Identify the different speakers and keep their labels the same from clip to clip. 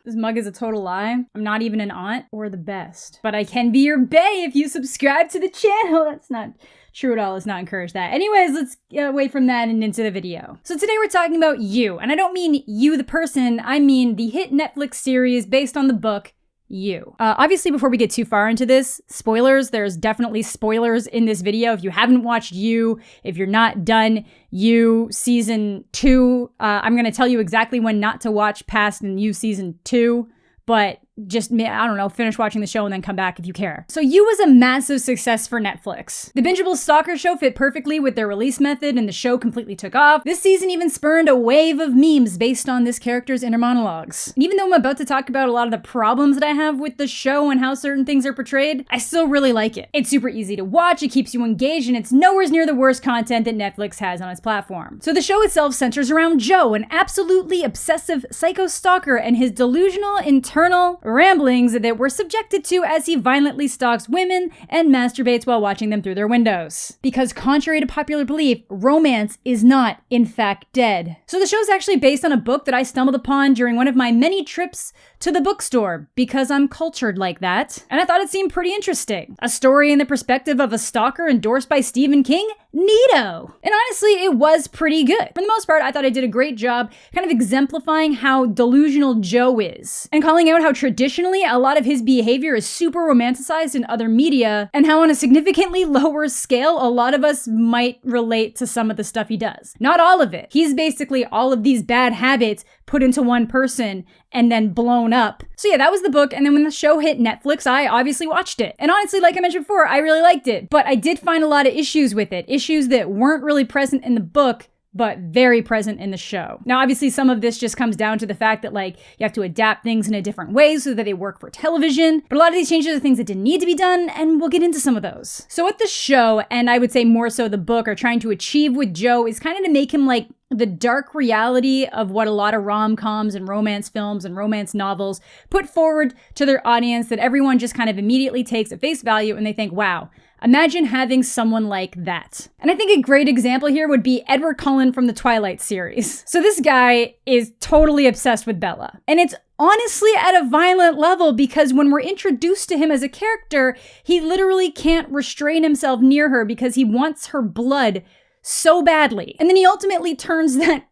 Speaker 1: This mug is a total lie. I'm not even an aunt or the best. But I can be your bae if you subscribe to the channel. That's not true at all. Let's not encourage that. Anyways, let's get away from that and into the video. So today we're talking about You. And I don't mean you the person, I mean the hit Netflix series based on the book You. Obviously, before we get too far into this, spoilers, there's definitely spoilers in this video. If you haven't watched You, if you're not done You season 2, I'm gonna tell you exactly when not to watch past in You season 2, but just, I don't know, finish watching the show and then come back if you care. So You was a massive success for Netflix. The bingeable Stalker show fit perfectly with their release method and the show completely took off. This season even spurned a wave of memes based on this character's inner monologues. And even though I'm about to talk about a lot of the problems that I have with the show and how certain things are portrayed, I still really like it. It's super easy to watch, it keeps you engaged, and it's nowhere near the worst content that Netflix has on its platform. So the show itself centers around Joe, an absolutely obsessive psycho stalker, and his delusional internal ramblings that we're subjected to as he violently stalks women and masturbates while watching them through their windows. Because contrary to popular belief, romance is not, in fact, dead. So the show's actually based on a book that I stumbled upon during one of my many trips to the bookstore, because I'm cultured like that, and I thought it seemed pretty interesting. A story in the perspective of a stalker endorsed by Stephen King? Neato! And honestly, it was pretty good. For the most part, I thought I did a great job kind of exemplifying how delusional Joe is, and calling out how traditionally a lot of his behavior is super romanticized in other media, and how on a significantly lower scale, a lot of us might relate to some of the stuff he does. Not all of it. He's basically all of these bad habits put into one person and then blown up. So yeah, that was the book, and then when the show hit Netflix, I obviously watched it. And honestly, like I mentioned before, I really liked it, but I did find a lot of issues with it. Issues that weren't really present in the book, but very present in the show. Now, obviously, some of this just comes down to the fact that, like, you have to adapt things in a different way so that they work for television. But a lot of these changes are things that didn't need to be done, and we'll get into some of those. So what the show, and I would say more so the book, are trying to achieve with Joe is kind of to make him like the dark reality of what a lot of rom-coms and romance films and romance novels put forward to their audience that everyone just kind of immediately takes at face value and they think, wow, imagine having someone like that. And I think a great example here would be Edward Cullen from the Twilight series. So this guy is totally obsessed with Bella. And it's honestly at a violent level because when we're introduced to him as a character, he literally can't restrain himself near her because he wants her blood so badly. And then he ultimately turns that,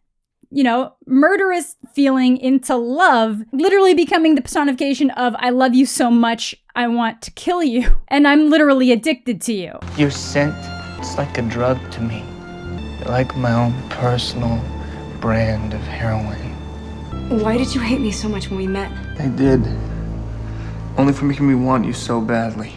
Speaker 1: you know, murderous feeling into love, literally becoming the personification of, I love you so much, I want to kill you. And I'm literally addicted to you.
Speaker 2: Your scent, it's like a drug to me. You're like my own personal brand of heroin.
Speaker 3: Why did you hate me so much when we met?
Speaker 2: I did. Only for making me want you so badly.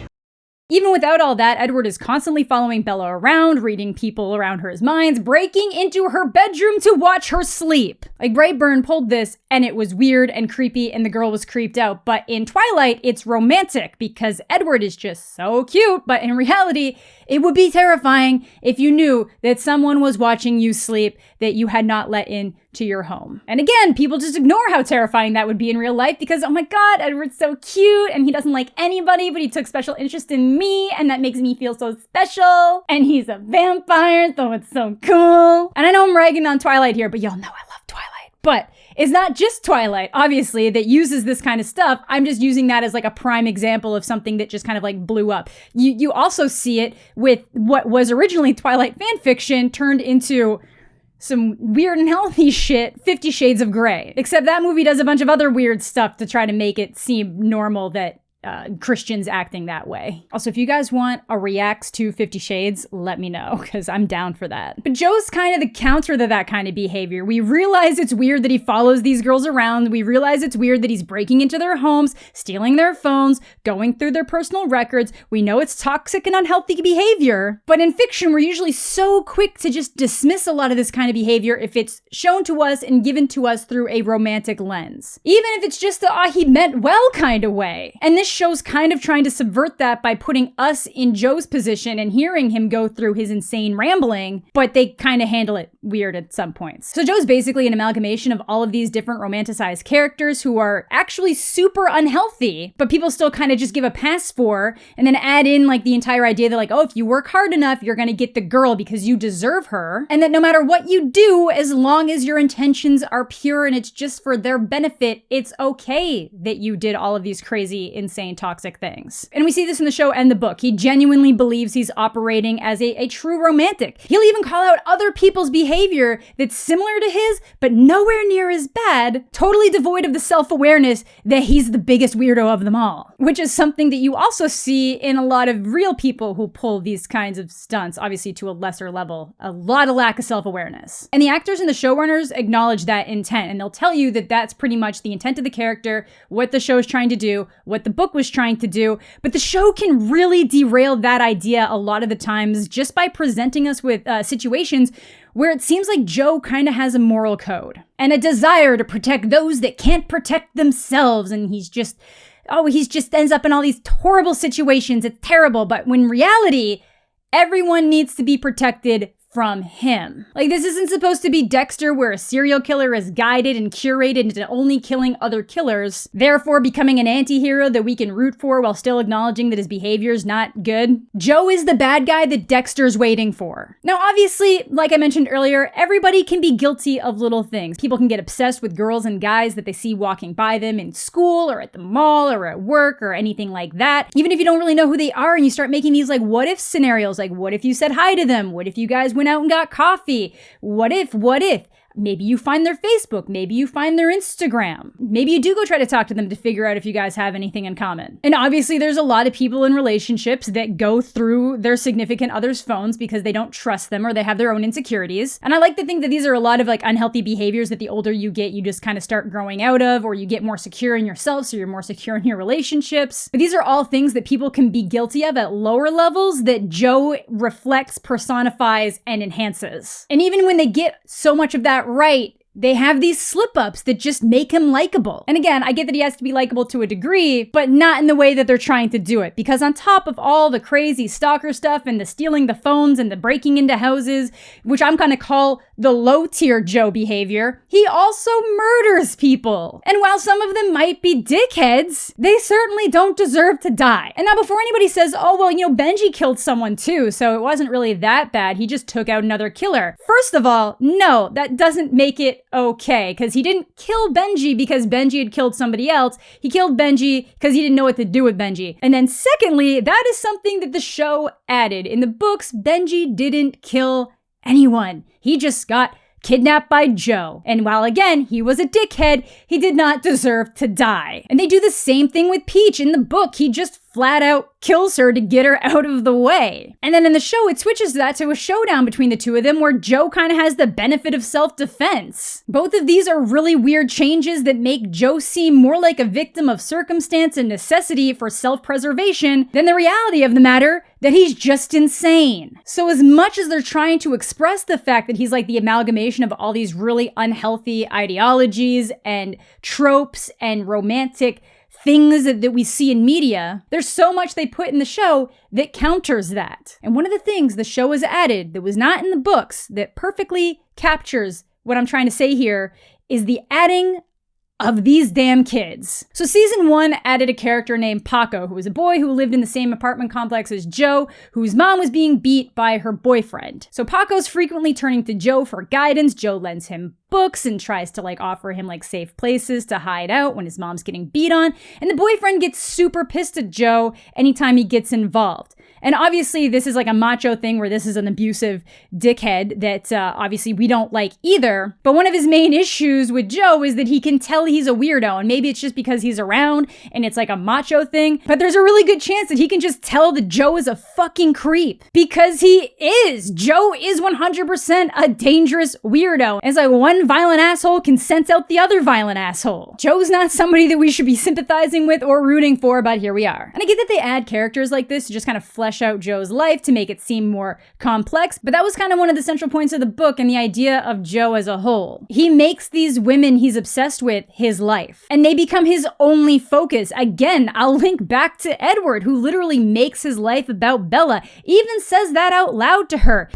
Speaker 1: Even without all that, Edward is constantly following Bella around, reading people around her minds, breaking into her bedroom to watch her sleep. Like, Brightburn pulled this, and it was weird and creepy, and the girl was creeped out. But in Twilight, it's romantic, because Edward is just so cute. But in reality, it would be terrifying if you knew that someone was watching you sleep that you had not let in to your home. And again, people just ignore how terrifying that would be in real life because, oh my God, Edward's so cute and he doesn't like anybody, but he took special interest in me and that makes me feel so special. And he's a vampire, so it's so cool. And I know I'm ragging on Twilight here, but y'all know I love Twilight. But it's not just Twilight, obviously, that uses this kind of stuff. I'm just using that as like a prime example of something that just kind of like blew up. You also see it with what was originally Twilight fan fiction turned into some weird and healthy shit, 50 Shades of Grey. Except that movie does a bunch of other weird stuff to try to make it seem normal that Christians acting that way. Also, if you guys want a reacts to 50 Shades, let me know, because I'm down for that. But Joe's kind of the counter to that kind of behavior. We realize it's weird that he follows these girls around. We realize it's weird that he's breaking into their homes, stealing their phones, going through their personal records. We know it's toxic and unhealthy behavior. But in fiction, we're usually so quick to just dismiss a lot of this kind of behavior if it's shown to us and given to us through a romantic lens. Even if it's just the, he meant well kind of way. And this show's kind of trying to subvert that by putting us in Joe's position and hearing him go through his insane rambling, but they kind of handle it weird at some points. So Joe's basically an amalgamation of all of these different romanticized characters who are actually super unhealthy, but people still kind of just give a pass for, and then add in like the entire idea that like, oh, if you work hard enough, you're gonna get the girl because you deserve her, and that no matter what you do, as long as your intentions are pure and it's just for their benefit, it's okay that you did all of these crazy, insane, toxic things. And we see this in the show and the book. He genuinely believes he's operating as a true romantic. He'll even call out other people's behavior that's similar to his, but nowhere near as bad, totally devoid of the self-awareness that he's the biggest weirdo of them all, which is something that you also see in a lot of real people who pull these kinds of stunts, obviously to a lesser level, a lot of lack of self-awareness. And the actors and the showrunners acknowledge that intent, and they'll tell you that that's pretty much the intent of the character, what the show's trying to do, what the book was trying to do, but the show can really derail that idea a lot of the times just by presenting us with situations where it seems like Joe kind of has a moral code and a desire to protect those that can't protect themselves, and he just ends up in all these horrible situations. It's terrible, but when in reality, everyone needs to be protected from him. Like, this isn't supposed to be Dexter, where a serial killer is guided and curated into only killing other killers, therefore becoming an anti-hero that we can root for while still acknowledging that his behavior's not good. Joe is the bad guy that Dexter's waiting for. Now, obviously, like I mentioned earlier, everybody can be guilty of little things. People can get obsessed with girls and guys that they see walking by them in school or at the mall or at work or anything like that. Even if you don't really know who they are and you start making these like what if scenarios, like what if you said hi to them? What if you guys went out and got coffee? What if? Maybe you find their Facebook, maybe you find their Instagram. Maybe you do go try to talk to them to figure out if you guys have anything in common. And obviously there's a lot of people in relationships that go through their significant other's phones because they don't trust them or they have their own insecurities. And I like to think that these are a lot of like unhealthy behaviors that the older you get, you just kind of start growing out of, or you get more secure in yourself, so you're more secure in your relationships. But these are all things that people can be guilty of at lower levels that Joe reflects, personifies, and enhances. And even when they get so much of that right, they have these slip-ups that just make him likable. And again, I get that he has to be likable to a degree, but not in the way that they're trying to do it. Because on top of all the crazy stalker stuff and the stealing the phones and the breaking into houses, which I'm gonna call the low-tier Joe behavior, he also murders people. And while some of them might be dickheads, they certainly don't deserve to die. And now before anybody says, oh, well, Benji killed someone too, so it wasn't really that bad, he just took out another killer. First of all, no, that doesn't make it okay, because he didn't kill Benji because Benji had killed somebody else. He killed Benji because he didn't know what to do with Benji. And then secondly, that is something that the show added. In the books, Benji didn't kill anyone. He just got kidnapped by Joe. And while again, he was a dickhead, he did not deserve to die. And they do the same thing with Peach. In the book, he just flat out kills her to get her out of the way. And then in the show, it switches that to a showdown between the two of them where Joe kind of has the benefit of self-defense. Both of these are really weird changes that make Joe seem more like a victim of circumstance and necessity for self-preservation than the reality of the matter that he's just insane. So as much as they're trying to express the fact that he's like the amalgamation of all these really unhealthy ideologies and tropes and romantic things that we see in media, there's so much they put in the show that counters that. And one of the things the show has added that was not in the books that perfectly captures what I'm trying to say here is the adding of these damn kids. So season 1 added a character named Paco, who was a boy who lived in the same apartment complex as Joe, whose mom was being beat by her boyfriend. So Paco's frequently turning to Joe for guidance. Joe lends him books and tries to offer him safe places to hide out when his mom's getting beat on. And the boyfriend gets super pissed at Joe anytime he gets involved. And obviously this is a macho thing where this is an abusive dickhead that obviously we don't like either. But one of his main issues with Joe is that he can tell he's a weirdo. And maybe it's just because he's around and it's a macho thing. But there's a really good chance that he can just tell that Joe is a fucking creep. Because he is. Joe is 100% a dangerous weirdo. It's one one violent asshole can sense out the other violent asshole. Joe's not somebody that we should be sympathizing with or rooting for, but here we are. And I get that they add characters like this to just kind of flesh out Joe's life to make it seem more complex, but that was kind of one of the central points of the book and the idea of Joe as a whole. He makes these women he's obsessed with his life, and they become his only focus. Again, I'll link back to Edward, who literally makes his life about Bella, even says that out loud to her.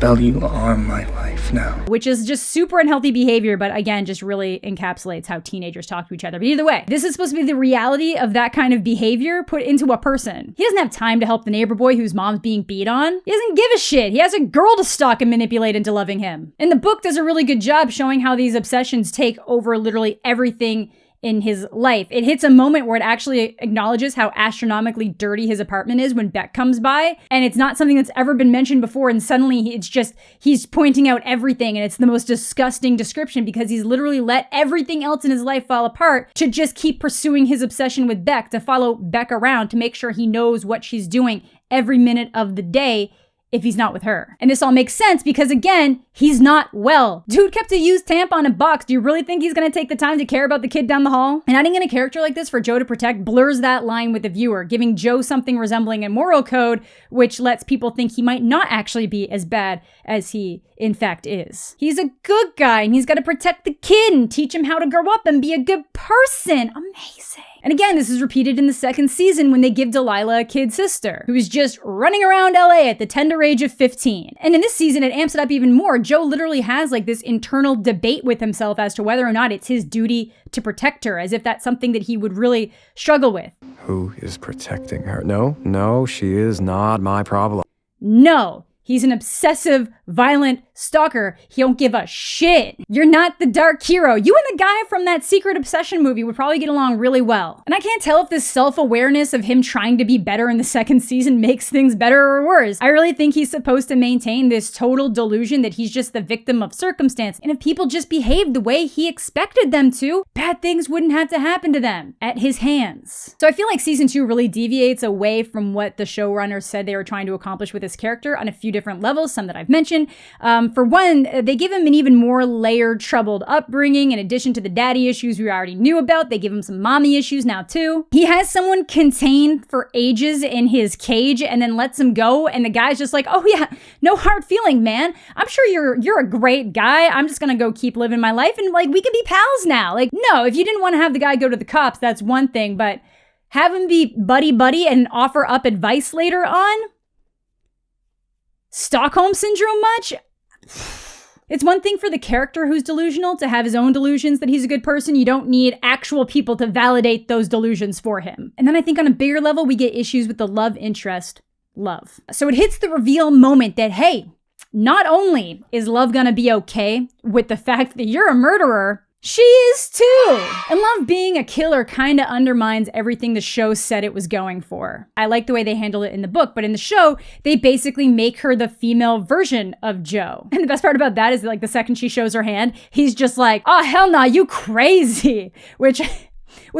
Speaker 2: Bella, you are my life now.
Speaker 1: Which is just super unhealthy behavior, but again, just really encapsulates how teenagers talk to each other. But either way, this is supposed to be the reality of that kind of behavior put into a person. He doesn't have time to help the neighbor boy whose mom's being beat on. He doesn't give a shit. He has a girl to stalk and manipulate into loving him. And the book does a really good job showing how these obsessions take over literally everything in his life. It hits a moment where it actually acknowledges how astronomically dirty his apartment is when Beck comes by, and it's not something that's ever been mentioned before, and suddenly it's just, he's pointing out everything, and it's the most disgusting description because he's literally let everything else in his life fall apart to just keep pursuing his obsession with Beck, to follow Beck around, to make sure he knows what she's doing every minute of the day if he's not with her. And this all makes sense because, again, he's not well. Dude kept a used tampon in a box. Do you really think he's gonna take the time to care about the kid down the hall? And adding in a character like this for Joe to protect blurs that line with the viewer, giving Joe something resembling a moral code, which lets people think he might not actually be as bad as he in fact is. He's a good guy, and he's gotta protect the kid and teach him how to grow up and be a good person. Amazing. And again, this is repeated in the second season when they give Delilah a kid sister, who is just running around LA at the tender age of 15. And in this season, it amps it up even more. Joe literally has like this internal debate with himself as to whether or not it's his duty to protect her, as if that's something that he would really struggle with.
Speaker 4: Who is protecting her? No, she is not my problem.
Speaker 1: No. He's an obsessive, violent stalker. He don't give a shit. You're not the dark hero. You and the guy from that Secret Obsession movie would probably get along really well. And I can't tell if this self-awareness of him trying to be better in the second season makes things better or worse. I really think he's supposed to maintain this total delusion that he's just the victim of circumstance. And if people just behaved the way he expected them to, bad things wouldn't have to happen to them at his hands. So I feel like season 2 really deviates away from what the showrunners said they were trying to accomplish with this character on a few different levels, some that I've mentioned. For one, they give him an even more layered, troubled upbringing. In addition to the daddy issues we already knew about, they give him some mommy issues now too. He has someone contained for ages in his cage and then lets him go, and the guy's just like, oh yeah, no hard feeling, man. I'm sure you're a great guy. I'm just gonna go keep living my life, and like, we can be pals now. Like, no, if you didn't want to have the guy go to the cops, that's one thing, but have him be buddy-buddy and offer up advice later on? Stockholm Syndrome much? It's one thing for the character who's delusional to have his own delusions that he's a good person. You don't need actual people to validate those delusions for him. And then I think on a bigger level, we get issues with the love interest, Love. So it hits the reveal moment that, hey, not only is Love gonna be okay with the fact that you're a murderer, she is too! And Love being a killer kind of undermines everything the show said it was going for. I like the way they handle it in the book, but in the show, they basically make her the female version of Joe. And the best part about that is that, like, the second she shows her hand, he's just like, oh, hell nah, you crazy! Which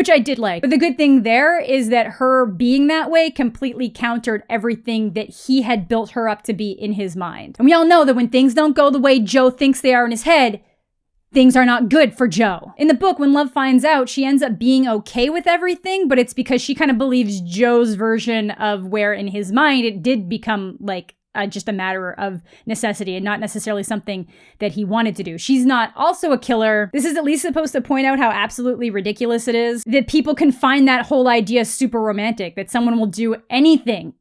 Speaker 1: I did like. But the good thing there is that her being that way completely countered everything that he had built her up to be in his mind. And we all know that when things don't go the way Joe thinks they are in his head, things are not good for Joe. In the book, when Love finds out, she ends up being okay with everything, but it's because she kind of believes Joe's version of where in his mind it did become like just a matter of necessity and not necessarily something that he wanted to do. She's not also a killer. This is at least supposed to point out how absolutely ridiculous it is that people can find that whole idea super romantic, that someone will do anything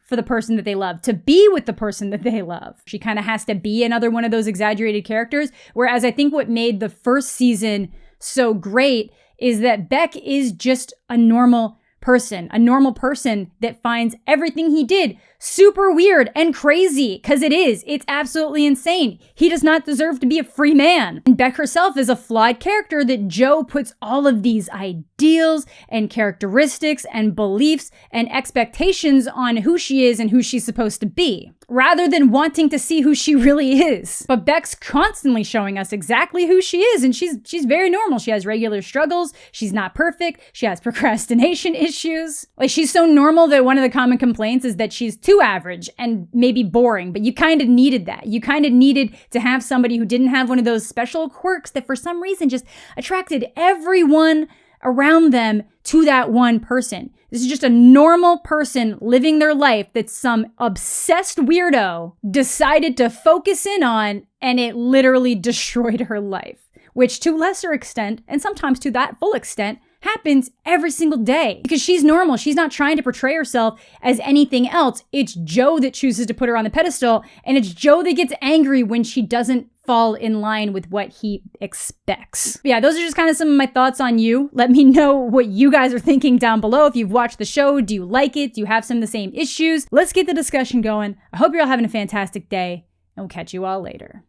Speaker 1: for the person that they love, to be with the person that they love. She kind of has to be another one of those exaggerated characters, whereas I think what made the first season so great is that Beck is just a normal person that finds everything he did super weird and crazy, because it's absolutely insane. He does not deserve to be a free man. And Beck herself is a flawed character that Joe puts all of these ideals and characteristics and beliefs and expectations on who she is and who she's supposed to be. rather than wanting to see who she really is. But Beck's constantly showing us exactly who she is, and she's very normal. She has regular struggles. She's not perfect. She has procrastination issues. Like, she's so normal that one of the common complaints is that she's too average and maybe boring, but you kind of needed that. You kind of needed to have somebody who didn't have one of those special quirks that for some reason just attracted everyone around them to that one person. This is just a normal person living their life that some obsessed weirdo decided to focus in on, and it literally destroyed her life, which to lesser extent, and sometimes to that full extent, happens every single day because she's normal. She's not trying to portray herself as anything else. It's Joe that chooses to put her on the pedestal, and it's Joe that gets angry when she doesn't fall in line with what he expects. But yeah, those are just kind of some of my thoughts on You. Let me know what you guys are thinking down below. If you've watched the show, do you like it? Do you have some of the same issues? Let's get the discussion going. I hope you're all having a fantastic day, and we'll catch you all later.